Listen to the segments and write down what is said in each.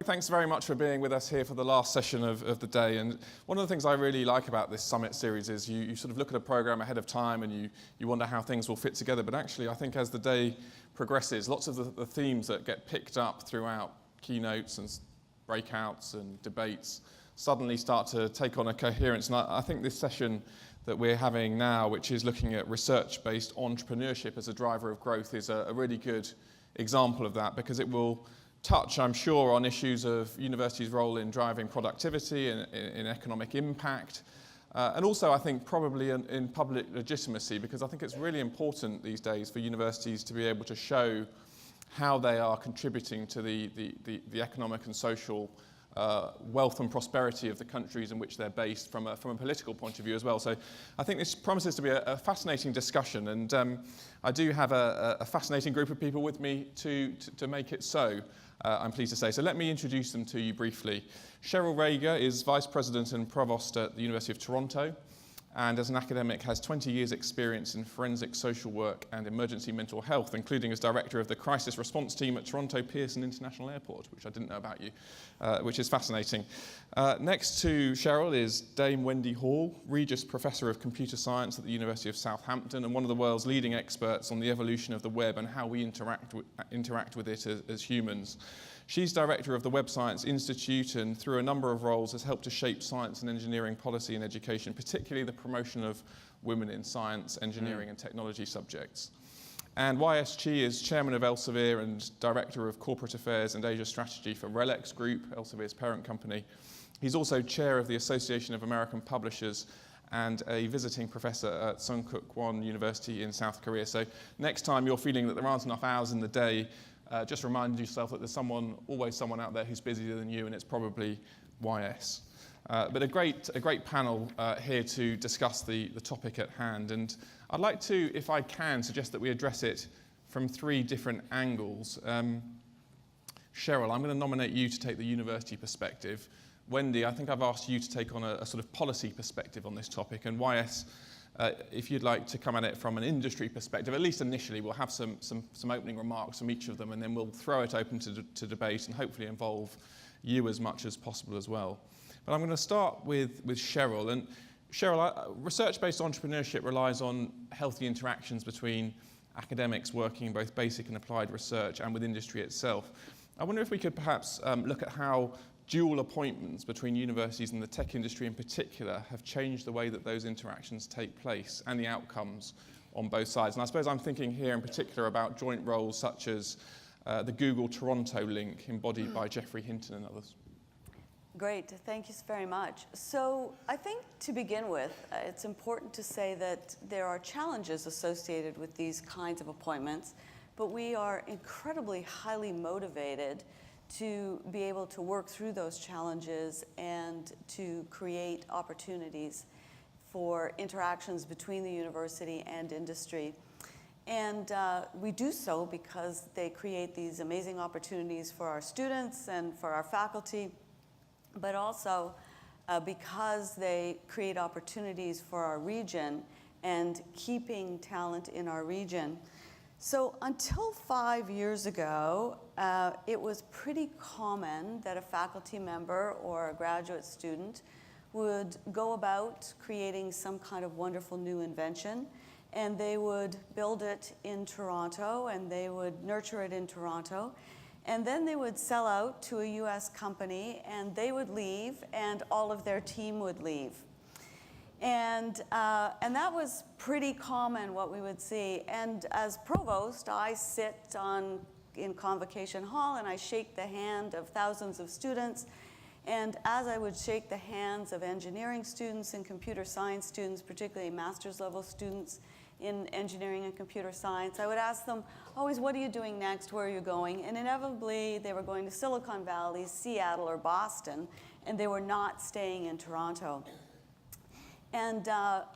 thanks very much for being with us here for the last session of the day. And one of the things I really like about this summit series is you sort of look at a program ahead of time and you wonder how things will fit together. But actually, I think as the day progresses, lots of the themes that get picked up throughout keynotes and breakouts and debates suddenly start to take on a coherence. And I think this session that we're having now, which is looking at research-based entrepreneurship as a driver of growth, is a really good example of that, because it will touch, I'm sure, on issues of universities' role in driving productivity and in economic impact, and also I think probably in public legitimacy, because I think it's really important these days for universities to be able to show how they are contributing to the economic and social wealth and prosperity of the countries in which they're based from a political point of view as well. So I think this promises to be a fascinating discussion, and I do have a fascinating group of people with me to make it so, I'm pleased to say. So let me introduce them to you briefly. Cheryl Regehr is Vice President and Provost at the University of Toronto, and as an academic has 20 years experience in forensic social work and emergency mental health, including as Director of the Crisis Response Team at Toronto Pearson International Airport, which I didn't know about you, which is fascinating. Next to Cheryl is Dame Wendy Hall, Regius Professor of Computer Science at the University of Southampton and one of the world's leading experts on the evolution of the web and how we interact with it as humans. She's director of the Web Science Institute and through a number of roles has helped to shape science and engineering policy and education, particularly the promotion of women in science, engineering and technology subjects. And YS Chi is chairman of Elsevier and director of corporate affairs and Asia strategy for RELX Group, Elsevier's parent company. He's also chair of the Association of American Publishers and a visiting professor at Sungkuk University in South Korea. So next time you're feeling that there aren't enough hours in the day, just remind yourself that there's always someone out there who's busier than you, and it's probably YS. But a great panel here to discuss the topic at hand. And I'd like to, if I can, suggest that we address it from three different angles. Cheryl, I'm going to nominate you to take the university perspective. Wendy, I think I've asked you to take on a sort of policy perspective on this topic. And YS, if you'd like to come at it from an industry perspective, at least initially, we'll have some opening remarks from each of them, and then we'll throw it open to debate and hopefully involve you as much as possible as well. But I'm going to start with Cheryl. And Cheryl, research-based entrepreneurship relies on healthy interactions between academics working in both basic and applied research and with industry itself. I wonder if we could perhaps look at how dual appointments between universities and the tech industry in particular have changed the way that those interactions take place and the outcomes on both sides. And I suppose I'm thinking here in particular about joint roles such as the Google-Toronto link embodied by Geoffrey Hinton and others. Great, thank you very much. So I think to begin with, it's important to say that there are challenges associated with these kinds of appointments, but we are incredibly highly motivated to be able to work through those challenges and to create opportunities for interactions between the university and industry. And we do so because they create these amazing opportunities for our students and for our faculty, but also because they create opportunities for our region and keeping talent in our region. So until 5 years ago, it was pretty common that a faculty member or a graduate student would go about creating some kind of wonderful new invention, and they would build it in Toronto, and they would nurture it in Toronto, and then they would sell out to a US company, and they would leave, and all of their team would leave. And that was pretty common, what we would see. And as provost, I sit in Convocation Hall and I shake the hand of thousands of students. And as I would shake the hands of engineering students and computer science students, particularly master's level students in engineering and computer science, I would ask them always, what are you doing next? Where are you going? And inevitably, they were going to Silicon Valley, Seattle, or Boston, and they were not staying in Toronto. And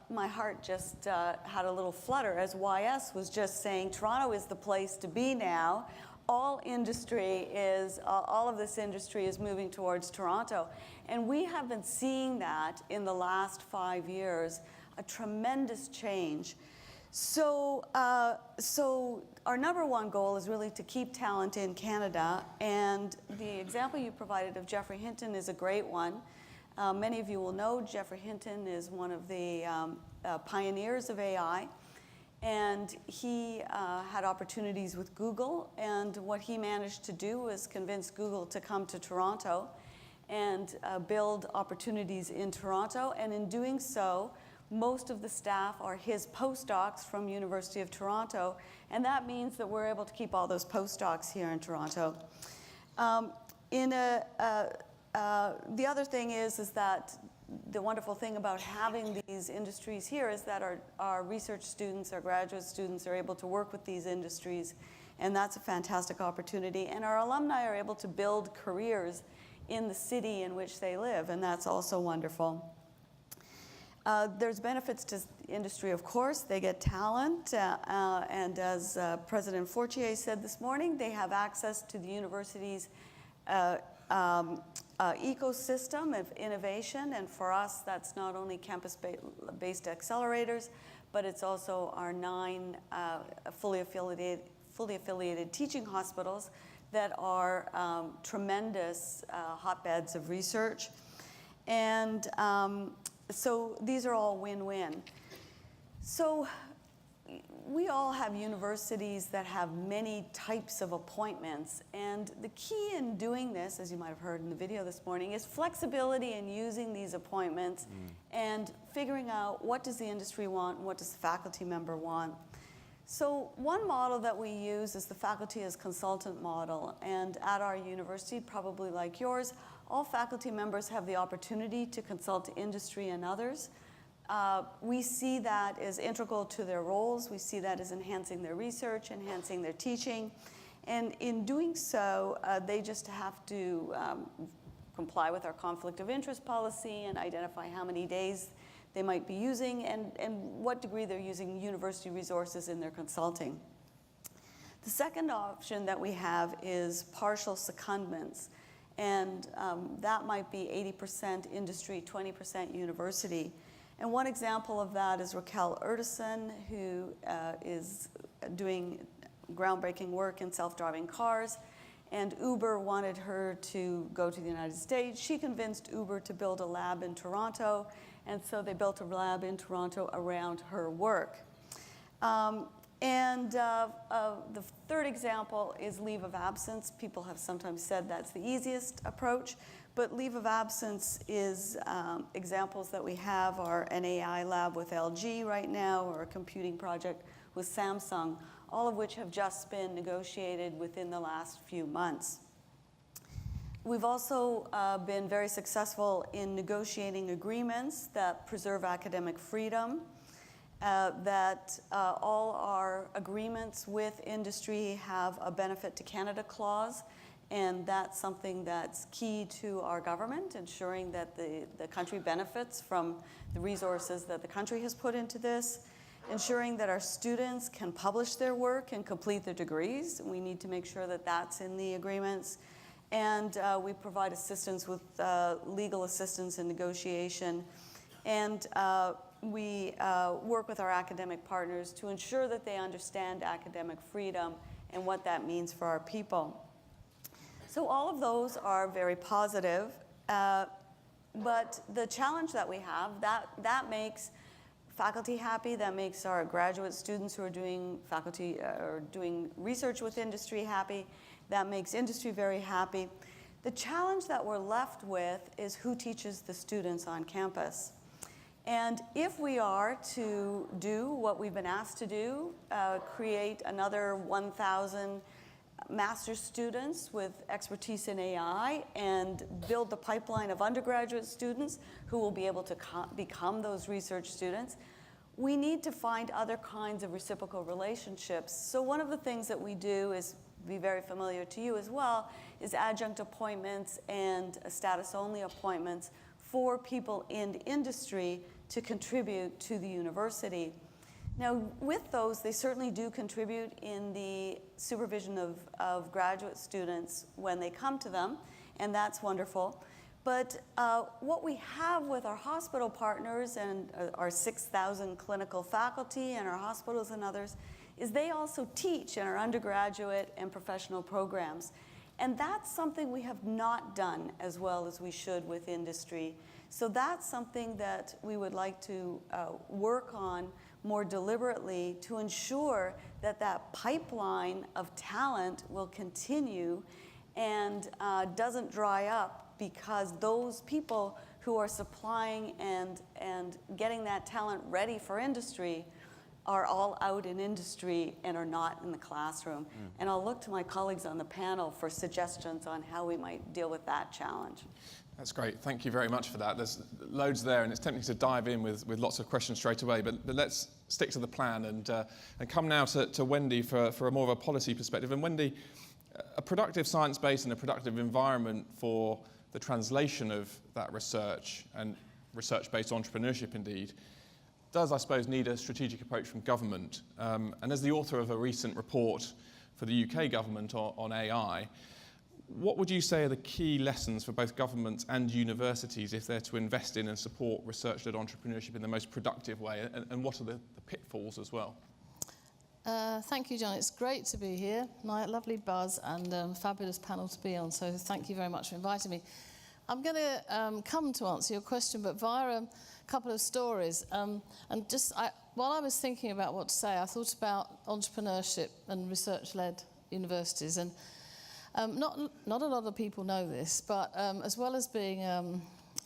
my heart just had a little flutter as YS was just saying, Toronto is the place to be now. All of this industry is moving towards Toronto. And we have been seeing that in the last 5 years, a tremendous change. So our number one goal is really to keep talent in Canada, and the example you provided of Geoffrey Hinton is a great one. Many of you will know Geoffrey Hinton is one of the pioneers of AI, and he had opportunities with Google, and what he managed to do was convince Google to come to Toronto and build opportunities in Toronto, and in doing so, most of the staff are his postdocs from University of Toronto, and that means that we're able to keep all those postdocs here in Toronto. The other thing is that the wonderful thing about having these industries here is that our research students, our graduate students are able to work with these industries, and that's a fantastic opportunity. And our alumni are able to build careers in the city in which they live, and that's also wonderful. There's benefits to industry, of course. They get talent, and as President Fortier said this morning, they have access to the university's ecosystem of innovation, and for us, that's not only campus-based accelerators, but it's also our 9 fully affiliated teaching hospitals that are tremendous hotbeds of research. And so these are all win-win. So we all have universities that have many types of appointments, and the key in doing this, as you might have heard in the video this morning, is flexibility in using these appointments and figuring out what does the industry want and what does the faculty member want. So one model that we use is the faculty as consultant model, and at our university, probably like yours, all faculty members have the opportunity to consult industry and others. We see that as integral to their roles. We see that as enhancing their research, enhancing their teaching. And in doing so, they just have to comply with our conflict of interest policy and identify how many days they might be using and what degree they're using university resources in their consulting. The second option that we have is partial secondments. And that might be 80% industry, 20% university. And one example of that is Raquel Urtasun, who is doing groundbreaking work in self-driving cars. And Uber wanted her to go to the United States. She convinced Uber to build a lab in Toronto. And so they built a lab in Toronto around her work. The third example is leave of absence. People have sometimes said that's the easiest approach, but leave of absence is examples that we have are an AI lab with LG right now, or a computing project with Samsung, all of which have just been negotiated within the last few months. We've also been very successful in negotiating agreements that preserve academic freedom, that all our agreements with industry have a benefit to Canada clause, and that's something that's key to our government, ensuring that the country benefits from the resources that the country has put into this, ensuring that our students can publish their work and complete their degrees. We need to make sure that that's in the agreements. And we provide assistance with legal assistance and negotiation. And we work with our academic partners to ensure that they understand academic freedom and what that means for our people. So all of those are very positive, but the challenge that we have, that makes faculty happy, that makes our graduate students who are doing faculty or doing research with industry happy, that makes industry very happy. The challenge that we're left with is who teaches the students on campus. And if we are to do what we've been asked to do, create another 1,000 master's students with expertise in AI and build the pipeline of undergraduate students who will be able to become those research students, we need to find other kinds of reciprocal relationships. So one of the things that we do is be very familiar to you as well, is adjunct appointments and status-only appointments for people in industry to contribute to the university. Now, with those, they certainly do contribute in the supervision of graduate students when they come to them, and that's wonderful. But what we have with our hospital partners and our 6,000 clinical faculty and our hospitals and others is they also teach in our undergraduate and professional programs. And that's something we have not done as well as we should with industry. So that's something that we would like to work on more deliberately to ensure that that pipeline of talent will continue and doesn't dry up, because those people who are supplying and getting that talent ready for industry are all out in industry and are not in the classroom. And I'll look to my colleagues on the panel for suggestions on how we might deal with that challenge. That's great. Thank you very much for that. There's loads there, and it's tempting to dive in with lots of questions straight away, but let's stick to the plan and come now to Wendy for a more of a policy perspective. And Wendy, a productive science base and a productive environment for the translation of that research, and research-based entrepreneurship indeed, does, I suppose, need a strategic approach from government. And as the author of a recent report for the UK government on AI, what would you say are the key lessons for both governments and universities if they're to invest in and support research-led entrepreneurship in the most productive way? And what are the pitfalls as well? Thank you, John. It's great to be here. Lovely buzz and fabulous panel to be on. So thank you very much for inviting me. I'm going to come to answer your question, but via a couple of stories. While I was thinking about what to say, I thought about entrepreneurship and research-led universities. And not a lot of people know this, but as well as being a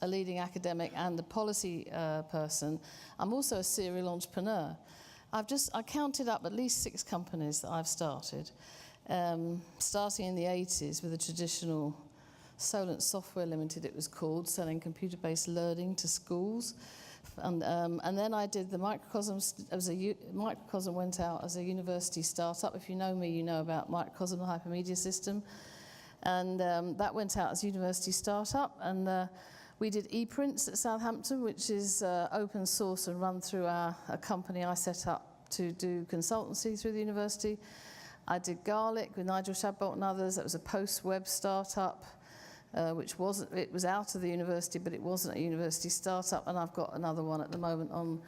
leading academic and a policy person, I'm also a serial entrepreneur. I counted up at least 6 companies that I've started, starting in the 80s with a traditional Solent Software Limited, it was called, selling computer-based learning to schools. And then I did the Microcosm. Microcosm went out as a university startup. If you know me, you know about Microcosm, the hypermedia system. And that went out as a university startup. And we did ePrints at Southampton, which is open source and run through a company I set up to do consultancy through the university. I did Garlic with Nigel Shadbolt and others. That was a post-web startup. Which it was out of the university, but it wasn't a university startup. And I've got another one at the moment on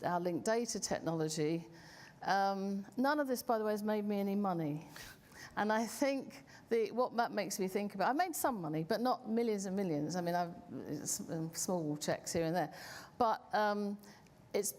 our linked data technology. None of this, by the way, has made me any money. And I think what that makes me think about, I made some money, but not millions and millions. I mean, small checks here and there. But it's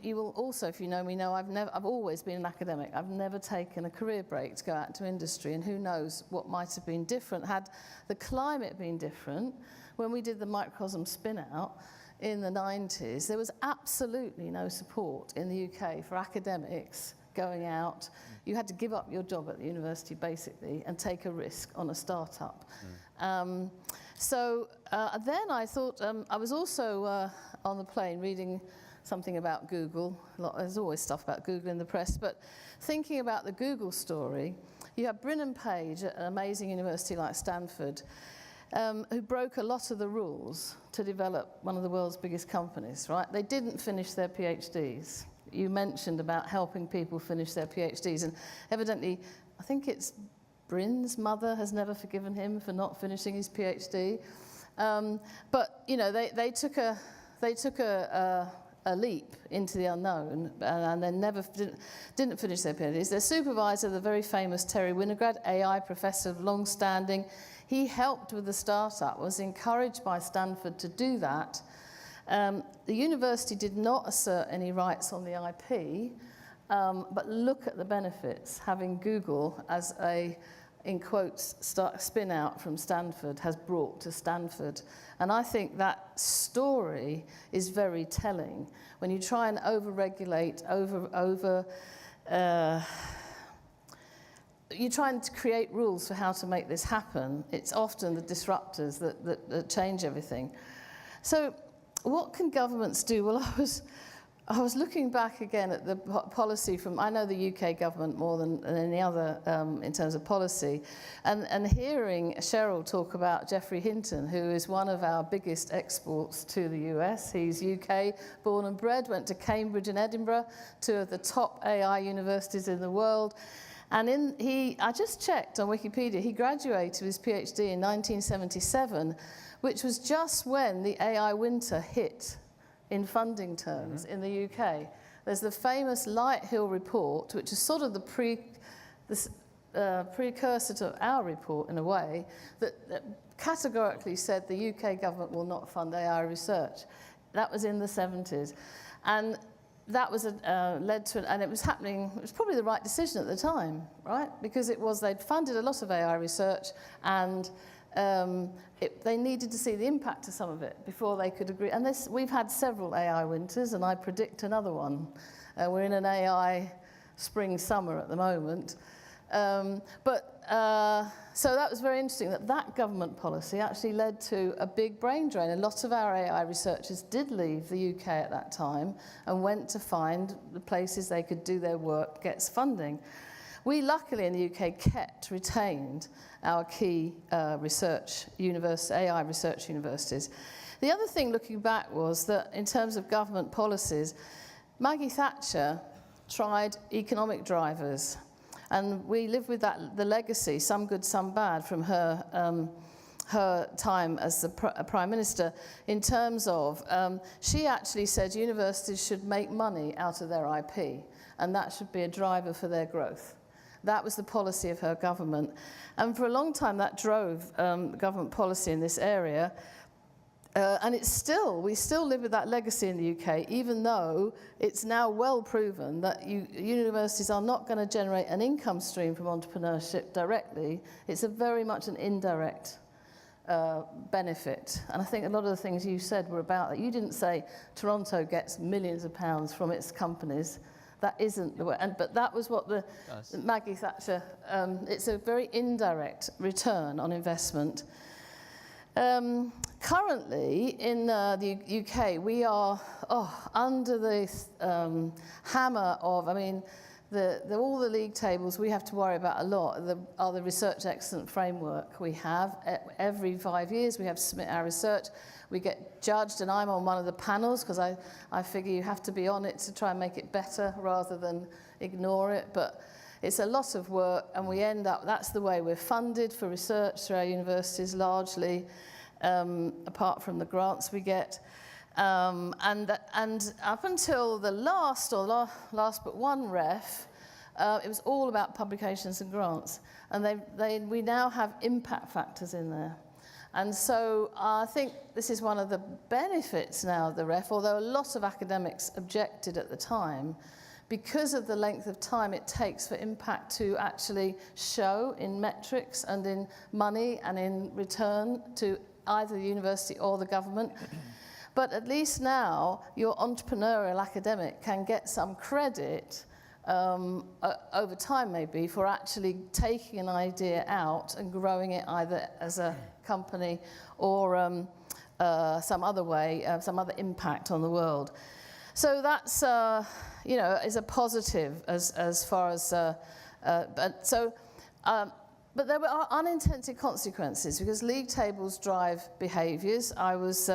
you will also, if you know me, know I've always been an academic. I've never taken a career break to go out into industry, and who knows what might have been different had the climate been different. When we did the Microcosm spin-out in the 90s, there was absolutely no support in the UK for academics going out. You had to give up your job at the university, basically, and take a risk on a startup. Then I thought, I was also on the plane reading something about Google. There's always stuff about Google in the press, but thinking about the Google story, you have Brin Page at an amazing university like Stanford, who broke a lot of the rules to develop one of the world's biggest companies, right? They didn't finish their PhDs. You mentioned about helping people finish their PhDs, and evidently, I think it's Brin's mother has never forgiven him for not finishing his PhD. But you know, they took a leap into the unknown, and then didn't finish their PhDs. Their supervisor, the very famous Terry Winograd, AI professor of long-standing, he helped with the startup, was encouraged by Stanford to do that. The university did not assert any rights on the IP, but look at the benefits having Google as a, in quotes, spin out from Stanford has brought to Stanford. And I think that story is very telling. When you try and over-regulate, you're trying to create rules for how to make this happen, it's often the disruptors that change everything. So what can governments do? Well, I was looking back again at the policy from, I know the UK government more than any other in terms of policy, and hearing Cheryl talk about Geoffrey Hinton, who is one of our biggest exports to the US. He's UK born and bred, went to Cambridge and Edinburgh, 2 of the top AI universities in the world, And I just checked on Wikipedia, he graduated with his PhD in 1977, which was just when the AI winter hit in funding terms in the UK. There's the famous Lighthill report, which is sort of the precursor to our report in a way, that categorically said the UK government will not fund AI research. That was in the 70s. And that was led to, and it was happening, it was probably the right decision at the time, right? Because they'd funded a lot of AI research, and they needed to see the impact of some of it before they could agree. And we've had several AI winters, and I predict another one. We're in an AI spring-summer at the moment. So that was very interesting that government policy actually led to a big brain drain. A lot of our AI researchers did leave the UK at that time and went to find the places they could do their work, get funding. We luckily in the UK retained our key AI research universities. The other thing looking back was that in terms of government policies, Maggie Thatcher tried economic drivers. And we live with the legacy, some good, some bad, from her time as the Prime Minister, in terms of, she actually said universities should make money out of their IP, and that should be a driver for their growth. That was the policy of her government. And for a long time, that drove government policy in this area. And we still live with that legacy in the UK, even though it's now well proven that universities are not going to generate an income stream from entrepreneurship directly. It's very much an indirect benefit. And I think a lot of the things you said were about that. You didn't say Toronto gets millions of pounds from its companies. That isn't the way. But that was what Maggie Thatcher, it's a very indirect return on investment. Currently, in the UK, we are under the hammer of, all the league tables we have to worry about a lot are the research excellence framework we have. Every 5 years we have to submit our research. We get judged, and I'm on one of the panels because I figure you have to be on it to try and make it better rather than ignore it. But it's a lot of work, and we end up, that's the way we're funded for research through our universities largely, apart from the grants we get. And up until the last but one ref, it was all about publications and grants. And we now have impact factors in there. And so I think this is one of the benefits now of the ref, although a lot of academics objected at the time, because of the length of time it takes for impact to actually show in metrics and in money and in return to either the university or the government. But at least now your entrepreneurial academic can get some credit over time maybe for actually taking an idea out and growing it either as a company or some other way, some other impact on the world. So that's is a positive as far as but there are unintended consequences because league tables drive behaviours. I was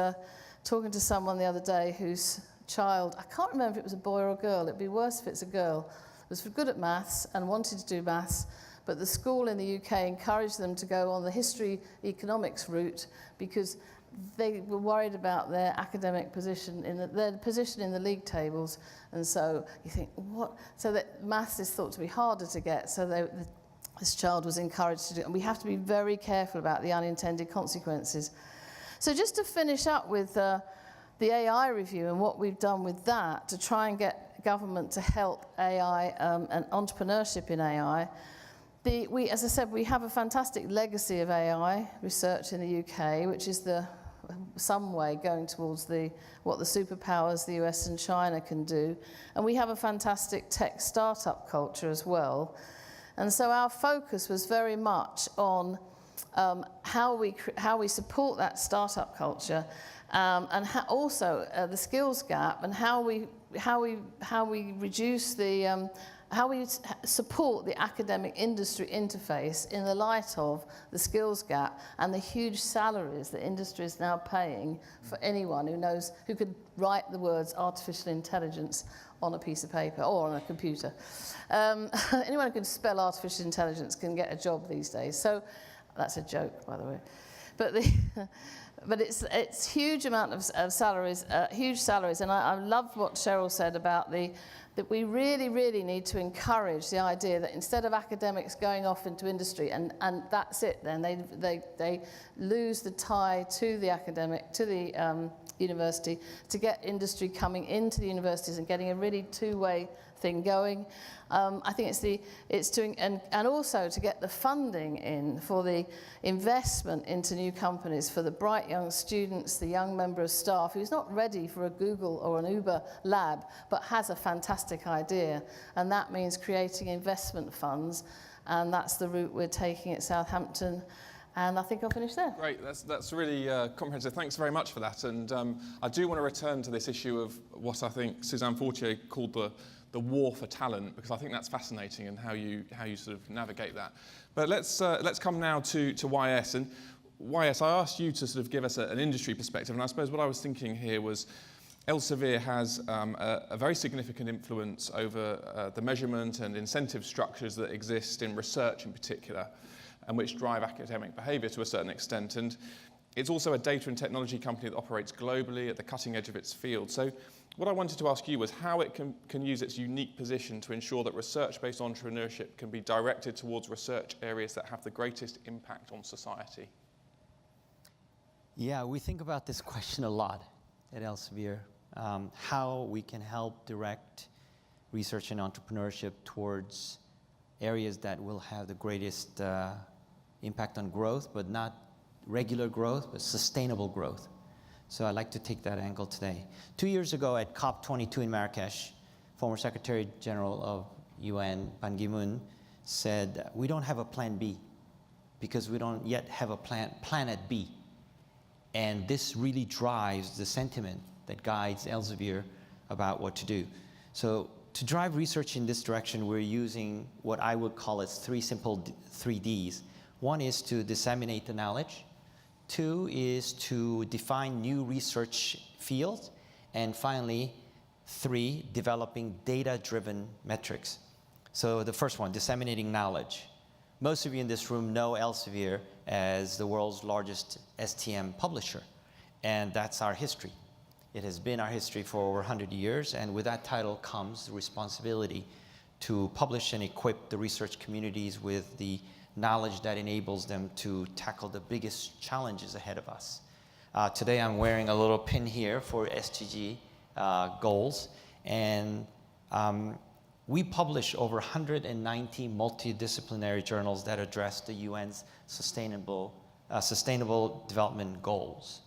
talking to someone the other day whose child, I can't remember if it was a boy or a girl, it'd be worse if it's a girl, was good at maths and wanted to do maths, but the school in the UK encouraged them to go on the history economics route because they were worried about their academic position, their position in the league tables. And so you think, what? So that maths is thought to be harder to get, so this child was encouraged to do it. And we have to be very careful about the unintended consequences. So just to finish up with the AI review and what we've done with that to try and get government to help AI and entrepreneurship in AI, as I said, we have a fantastic legacy of AI research in the UK, which is some way going towards what the superpowers, the US and China can do. And we have a fantastic tech startup culture as well. And so our focus was very much on how we support that startup culture, and also the skills gap, and how we reduce the support the academic industry interface in the light of the skills gap and the huge salaries that industry is now paying for anyone who could write the words artificial intelligence on a piece of paper or on a computer. Anyone who can spell artificial intelligence can get a job these days. So that's a joke, by the way. But it's huge amount of salaries, huge salaries. And I love what Cheryl said about that we really, really need to encourage the idea that instead of academics going off into industry and that's it, then they lose the tie to the academic, to the university, to get industry coming into the universities and getting a really two-way thing going. I think it's doing, and also to get the funding in for the investment into new companies for the bright young students, the young member of staff who's not ready for a Google or an Uber lab, but has a fantastic idea. And that means creating investment funds, and that's the route we're taking at Southampton. And I think I'll finish there. Great, that's really comprehensive. Thanks very much for that. And I do want to return to this issue of what I think Suzanne Fortier called the war for talent, because I think that's fascinating and how you sort of navigate that. But let's come now to YS. And YS, I asked you to sort of give us an industry perspective, and I suppose what I was thinking here was Elsevier has a very significant influence over the measurement and incentive structures that exist in research in particular, and which drive academic behaviour to a certain extent. And it's also a data and technology company that operates globally at the cutting edge of its field. So what I wanted to ask you was how it can use its unique position to ensure that research-based entrepreneurship can be directed towards research areas that have the greatest impact on society. Yeah, we think about this question a lot at Elsevier, how we can help direct research and entrepreneurship towards areas that will have the greatest impact on growth, but not regular growth, but sustainable growth. So I'd like to take that angle today. 2 years ago at COP22 in Marrakesh, former Secretary General of UN, Ban Ki-moon, said, we don't have a plan B because we don't yet have a planet B. And this really drives the sentiment that guides Elsevier about what to do. So to drive research in this direction, we're using what I would call as three Ds. One is to disseminate the knowledge. Two is to define new research fields. And finally, three, developing data-driven metrics. So the first one, disseminating knowledge. Most of you in this room know Elsevier as the world's largest STM publisher, and that's our history. It has been our history for over 100 years, and with that title comes the responsibility to publish and equip the research communities with the knowledge that enables them to tackle the biggest challenges ahead of us. Today I'm wearing a little pin here for SDG goals, and we publish over 190 multidisciplinary journals that address the UN's sustainable development goals,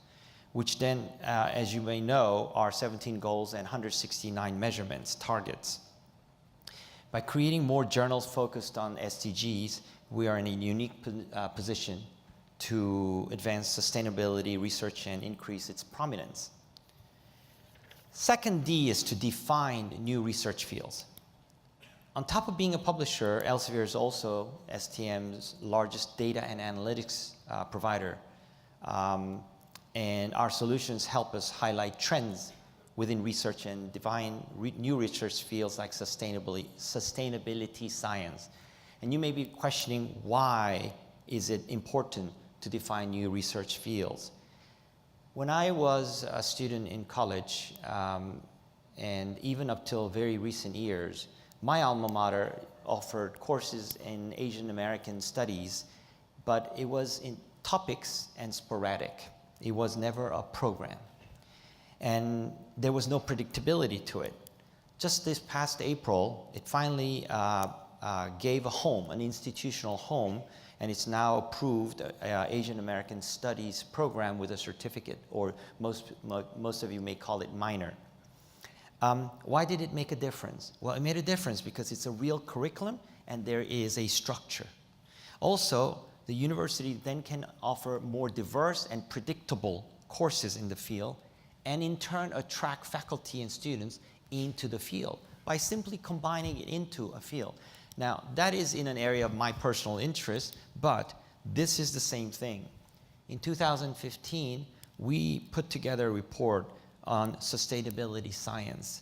which then, as you may know, are 17 goals and 169 measurements, targets. By creating more journals focused on SDGs, we are in a unique position to advance sustainability research and increase its prominence. Second D is to define new research fields. On top of being a publisher, Elsevier is also STM's largest data and analytics provider. And our solutions help us highlight trends within research and define new research fields like sustainability science. And you may be questioning, why is it important to define new research fields? When I was a student in college, and even up till very recent years, my alma mater offered courses in Asian American studies, but it was in topics and sporadic. It was never a program. And there was no predictability to it. Just this past April, it finally gave a home, an institutional home, and it's now approved Asian American Studies program with a certificate, or most of you may call it minor. Why did it make a difference? Well, it made a difference because it's a real curriculum and there is a structure. Also, the university then can offer more diverse and predictable courses in the field, and in turn attract faculty and students into the field by simply combining it into a field. Now, that is in an area of my personal interest, but this is the same thing. In 2015, we put together a report on sustainability science,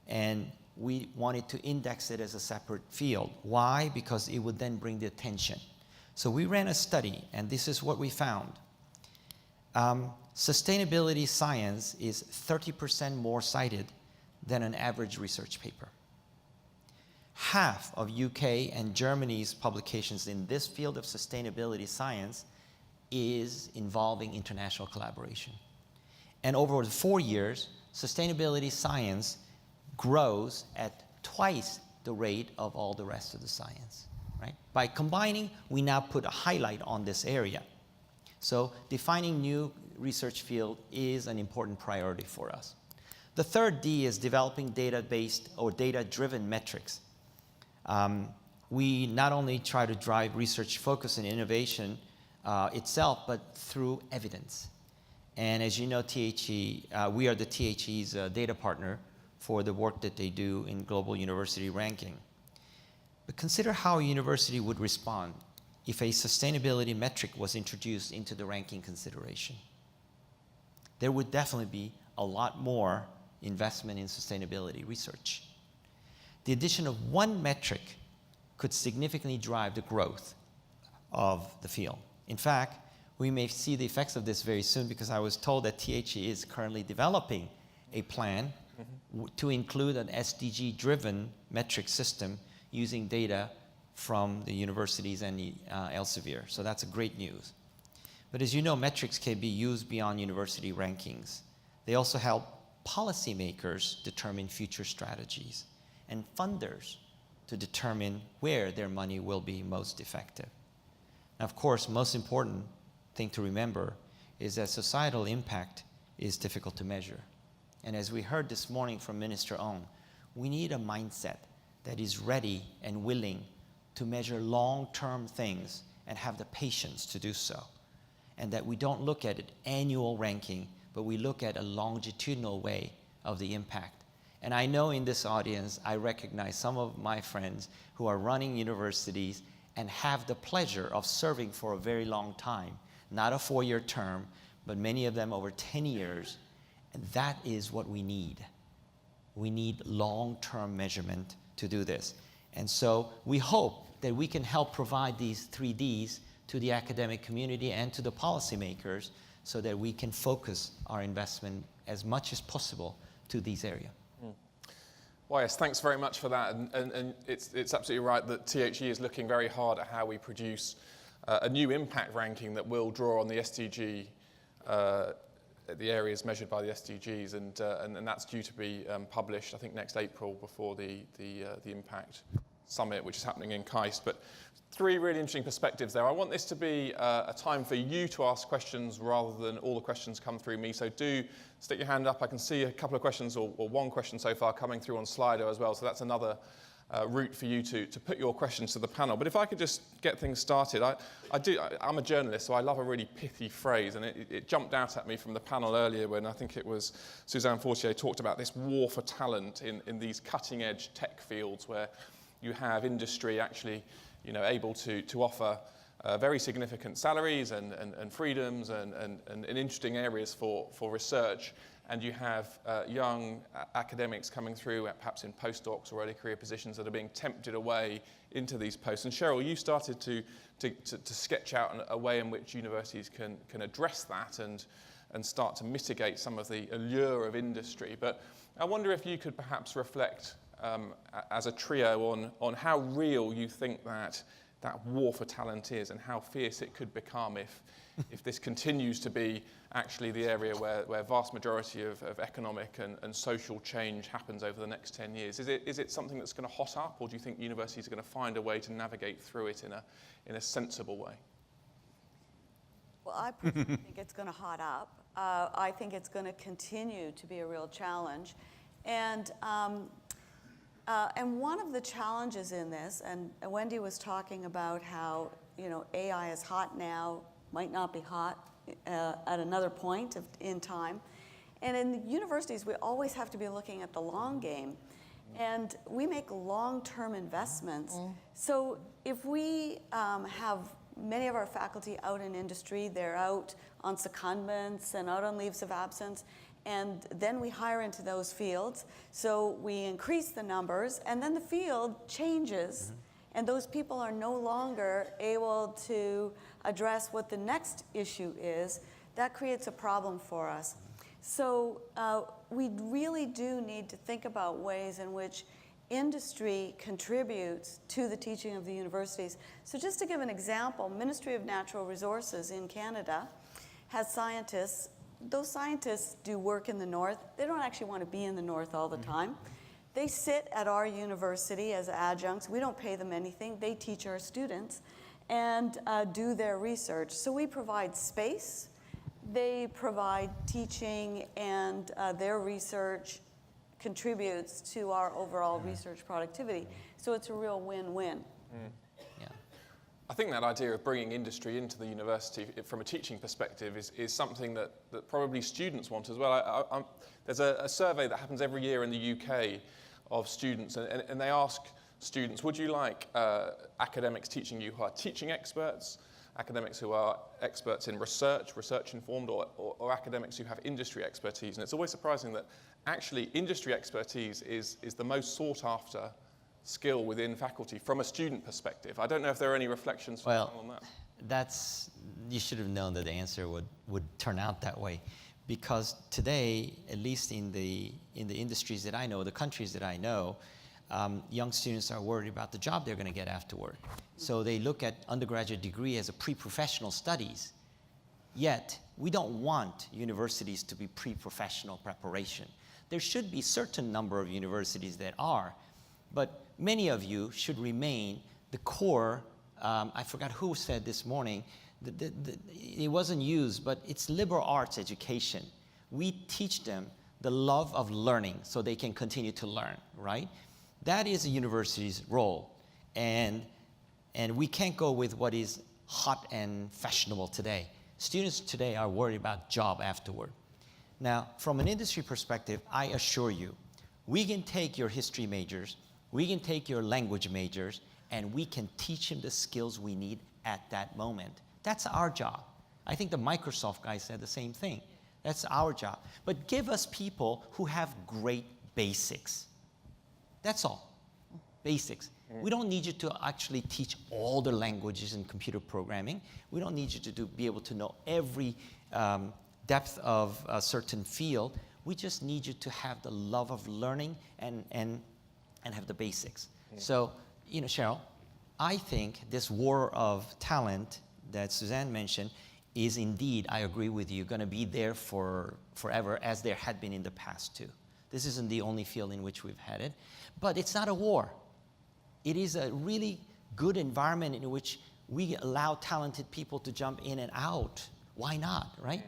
and we wanted to index it as a separate field. Why? Because it would then bring the attention. So we ran a study, and this is what we found. Sustainability science is 30% more cited than an average research paper. Half of UK and Germany's publications in this field of sustainability science is involving international collaboration. And over the 4 years, sustainability science grows at twice the rate of all the rest of the science. Right? By combining, we now put a highlight on this area. So defining new research field is an important priority for us. The third D is developing data-based or data-driven metrics. We not only try to drive research focus and innovation itself, but through evidence. And as you know, THE, we are the THE's data partner for the work that they do in global university ranking. But consider how a university would respond if a sustainability metric was introduced into the ranking consideration. There would definitely be a lot more investment in sustainability research. The addition of one metric could significantly drive the growth of the field. In fact, we may see the effects of this very soon, because I was told that THE is currently developing a plan to include an SDG-driven metric system using data from the universities and the Elsevier. So that's a great news. But as you know, metrics can be used beyond university rankings. They also help policymakers determine future strategies, and funders to determine where their money will be most effective. Now, of course, most important thing to remember is that societal impact is difficult to measure. And as we heard this morning from Minister Ong, we need a mindset that is ready and willing to measure long-term things and have the patience to do so. And that we don't look at an annual ranking, but we look at a longitudinal way of the impact. And I know in this audience, I recognize some of my friends who are running universities and have the pleasure of serving for a very long time. Not a 4-year term, but many of them over 10 years. And that is what we need. We need long-term measurement to do this. And so we hope that we can help provide these 3 Ds to the academic community and to the policymakers so that we can focus our investment as much as possible to these areas. Well, yes, thanks very much for that. And it's absolutely right that THE is looking very hard at how we produce a new impact ranking that will draw on the SDG, the areas measured by the SDGs, and that's due to be published, I think, next April before the Impact Summit, which is happening in KAIST. But 3 really interesting perspectives there. I want this to be a time for you to ask questions rather than all the questions come through me. So do stick your hand up. I can see a couple of questions, or 1 question so far, coming through on Slido as well. So that's another route for you to put your questions to the panel. But if I could just get things started, I'm a journalist, so I love a really pithy phrase, and it jumped out at me from the panel earlier when I think it was Suzanne Fortier talked about this war for talent in these cutting-edge tech fields where you have industry actually, able to offer very significant salaries and freedoms and interesting areas for research. And you have young academics coming through, perhaps in postdocs or early career positions, that are being tempted away into these posts. And Cheryl, you started to sketch out a way in which universities can address that and start to mitigate some of the allure of industry. But I wonder if you could perhaps reflect as a trio on how real you think that war for talent is, and how fierce it could become if this continues to be actually the area where vast majority of economic and social change happens over the next 10 years. Is it something that's going to hot up, or do you think universities are going to find a way to navigate through it in a sensible way? Well, I personally think it's going to hot up. I think it's going to continue to be a real challenge. And one of the challenges in this, and Wendy was talking about how AI is hot now, might not be hot at another point in time. And in the universities, we always have to be looking at the long game. And we make long-term investments. So if we have many of our faculty out in industry, they're out on secondments and out on leaves of absence, and then we hire into those fields. So we increase the numbers, and then the field changes, and those people are no longer able to address what the next issue is. That creates a problem for us. So we really do need to think about ways in which industry contributes to the teaching of the universities. So just to give an example, Ministry of Natural Resources in Canada has scientists. Those scientists do work in the north. They don't actually want to be in the north all the time. They sit at our university as adjuncts. We don't pay them anything. They teach our students and do their research. So we provide space. They provide teaching, and their research contributes to our overall research productivity. So it's a real win-win. Yeah. I think that idea of bringing industry into the university from a teaching perspective is something that probably students want as well. There's a survey that happens every year in the UK of students, and they ask students, would you like academics teaching you who are teaching experts, academics who are experts in research-informed, or academics who have industry expertise? And it's always surprising that actually industry expertise is the most sought-after skill within faculty from a student perspective. I don't know if there are any reflections on that. You should have known that the answer would turn out that way, because today, at least in the industries that I know, the countries that I know, young students are worried about the job they're going to get afterward. So they look at undergraduate degree as a pre-professional studies. Yet, we don't want universities to be pre-professional preparation. There should be a certain number of universities that are, but many of you should remain the core. I forgot who said this morning, it wasn't used, but it's liberal arts education. We teach them the love of learning so they can continue to learn, right? That is a university's role. And we can't go with what is hot and fashionable today. Students today are worried about job afterward. Now, from an industry perspective, I assure you, we can take your history majors, we can take your language majors, and we can teach them the skills we need at that moment. That's our job. I think the Microsoft guy said the same thing. That's our job. But give us people who have great basics. That's all. Basics. We don't need you to actually teach all the languages in computer programming. We don't need you to be able to know every depth of a certain field. We just need you to have the love of learning and have the basics. So, Cheryl, I think this war of talent that Suzanne mentioned is indeed, I agree with you, going to be there for forever, as there had been in the past too. This isn't the only field in which we've had it, but it's not a war. It is a really good environment in which we allow talented people to jump in and out. Why not, right?